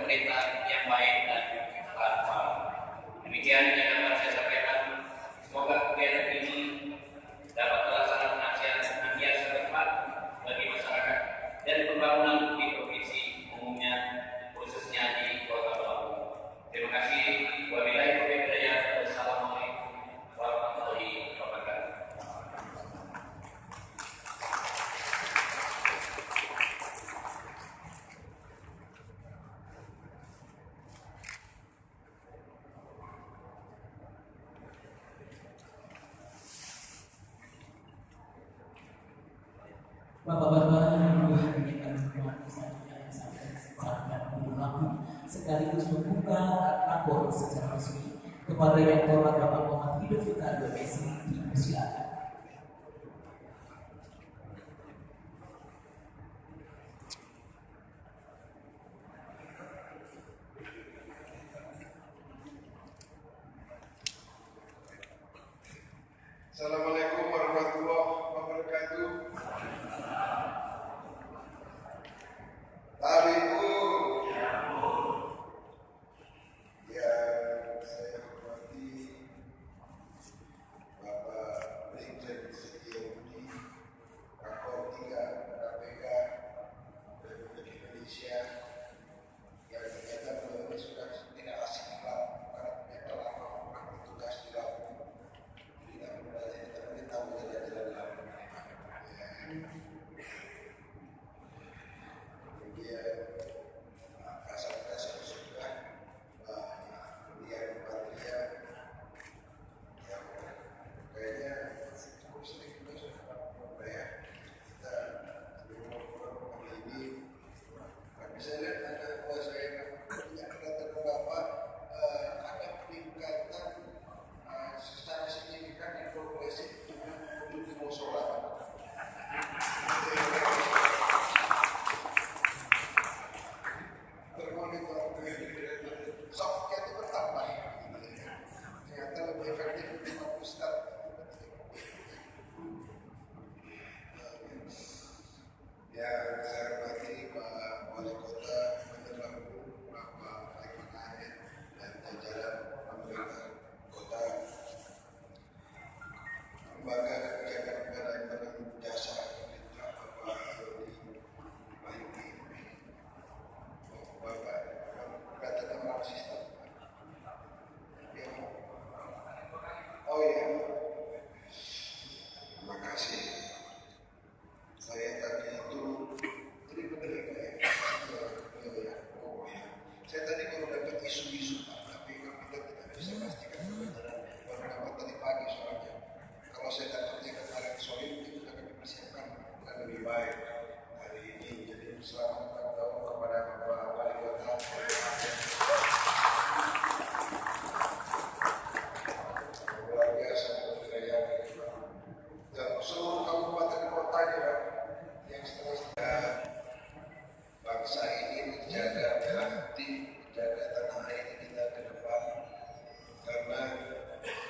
pemerintahan yang baik dan transparan. Demikian yang dapat saya sampaikan. Semoga kegiatan ini dapat terlaksana dengan senantiasa bermanfaat bagi masyarakat dan pembangunan di provinsi umumnya, khususnya di Kota Batu. Terima kasih. Wabillahi taufiq wal hidayah. Wassalamualaikum warahmatullahi wabarakatuh. Bapak-bapak, Ibu hadirin yang sangat berlaku sekaligus membuka rapor secara resmi kepada Rektorat Bapak Muhammad Hidup Fikar BPSI. Silakan. Assalamualaikum warahmatullahi wabarakatuh. Ibu, yang saya hormati Bapak Brigjen Setiabudi, Kakor 3 KPK Republik Indonesia, yang ternyata beliau ini sudah tidak asing karena telah lama bertugas di Lampung. Tidak mudah kita tahu jalan-jalan Lampung. Kasar-kasar sudah kemudian Patria yang kayaknya cukup sering juga sudah ya kita sebelum kali ini bisa lihat ada bahwa saya punya kelihatan Bapak ada peningkatan secara signifikan di progresif untuk di musola. Softnya itu bertambah, ternyata lebih efektif untuk Pak Ustaz. Ya, saya hormati Pak Wali Kota Bandar Lampung, Bapak Iwan Ahmed dan jajaran pemerintah kota, lembaga kebijakan negara yang berjasa pemerintah Bapak Dodi Wahyudi, Bapak kata nama sistem. Oh iya, terima kasih. Saya tadi itu benar ya. Oh ya, saya tadi baru dapat isu-isu, tapi kita tidak bisa pastikan kebenaran. Baru dapat tadi pagi soalnya. Kalau saya dapatnya kemarin sore itu sudah kami persiapkan dan lebih baik hari ini. Jadi selamat ulang tahun kepada Bapak Wali Kota. Luar biasa menurut saya. Dan seluruh kabupaten kota yang setelah bangsa ini menjaga hati, menjaga tanah air kita ke depan, karena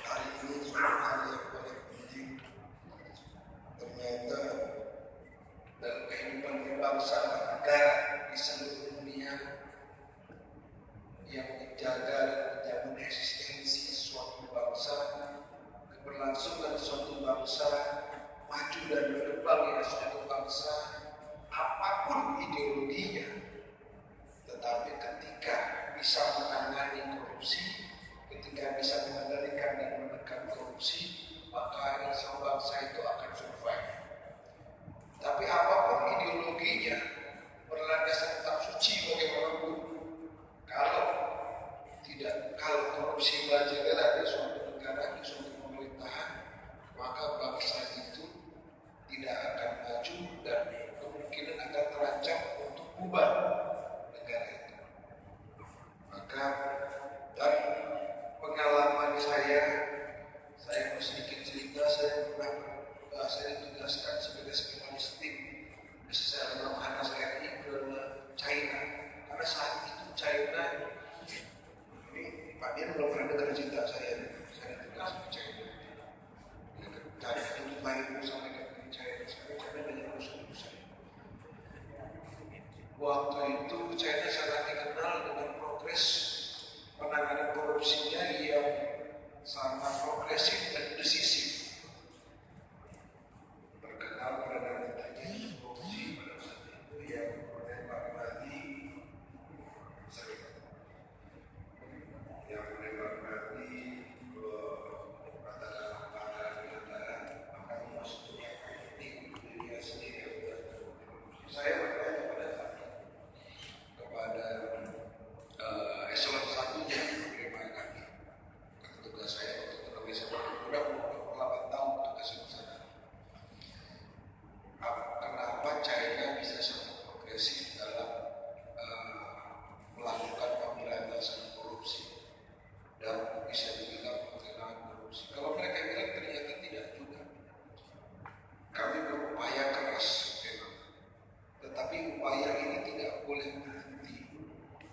hari ini suatu hal yang paling penting. Ternyata dalam kehidupan berbangsa dan negara di seluruh dunia yang menjaga dan menjamin eksistensi suatu bangsa, keberlangsungan suatu bangsa, maju dan berkembangnya suatu bangsa, apapun ideologinya, tetapi ketika bisa menangani korupsi, ketika bisa mengendalikan dan menekan korupsi, maka insya Allah bangsa itu akan survive. Tapi apapun ideologinya, berlandasan tetap suci bagaimanapun, kalau korupsi merajalela di suatu negara, di suatu pemerintahan, maka bangsa itu tidak akan maju dan kemungkinan akan terancam untuk bubar negara itu. Maka dan pengalaman saya mau sedikit cerita. Saya pernah saya ditugaskan sebagai sekretaris tim secara Harnas RI ke China, karena saat itu China ini Pak Dian belum pernah dengar cerita saya ditugas ke China. Dari 7 sampai ke China.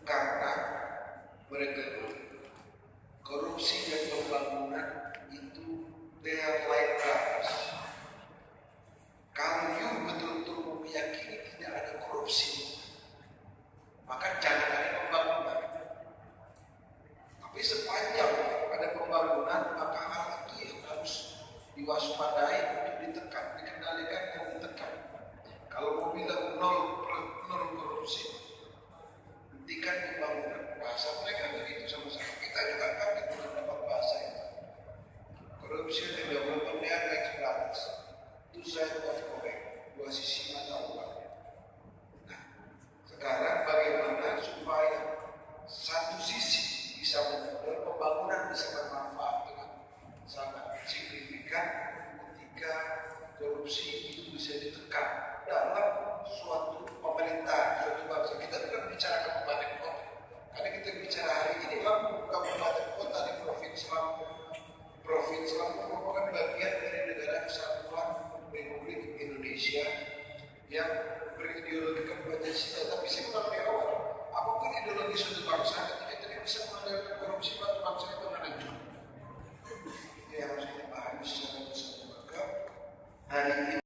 karena mereka korupsi dan pembangunan itu they are like drugs. Kalau you betul-betul meyakini tidak ada korupsi, maka jangan ada pembangunan. Tapi sepanjang ada pembangunan, maka hal itu yang harus diwaspadai untuk ditekan, dikendalikan dan ditekan. Kalau mau bilang nol korupsi, hentikan pembangunan. Bahasa mereka begitu sama-sama. Kita juga kan itu dapat bahasa itu. Corruption and development they are like brothers. Two sides of coin, dua sisi mata uang. Nah, sekarang bagaimana supaya satu sisi bisa memudar pembangunan bisa bermanfaat dengan sangat signifikan ketika korupsi itu bisa ditekan dalam suatu pemerintahan, suatu bangsa. Kita bukan bicara kabupaten kota. Karena kita bicara hari ini Lampung, kabupaten kota di provinsi Lampung. Provinsi Lampung merupakan bagian dari negara kesatuan Republik Indonesia yang berideologi Pancasila. Tapi saya ulang di awal, apapun ideologi suatu bangsa, ketika tidak bisa mengendalikan korupsi, maka bangsa itu akan hancur. Itu yang harus kita pahami secara bersama. Maka hari ini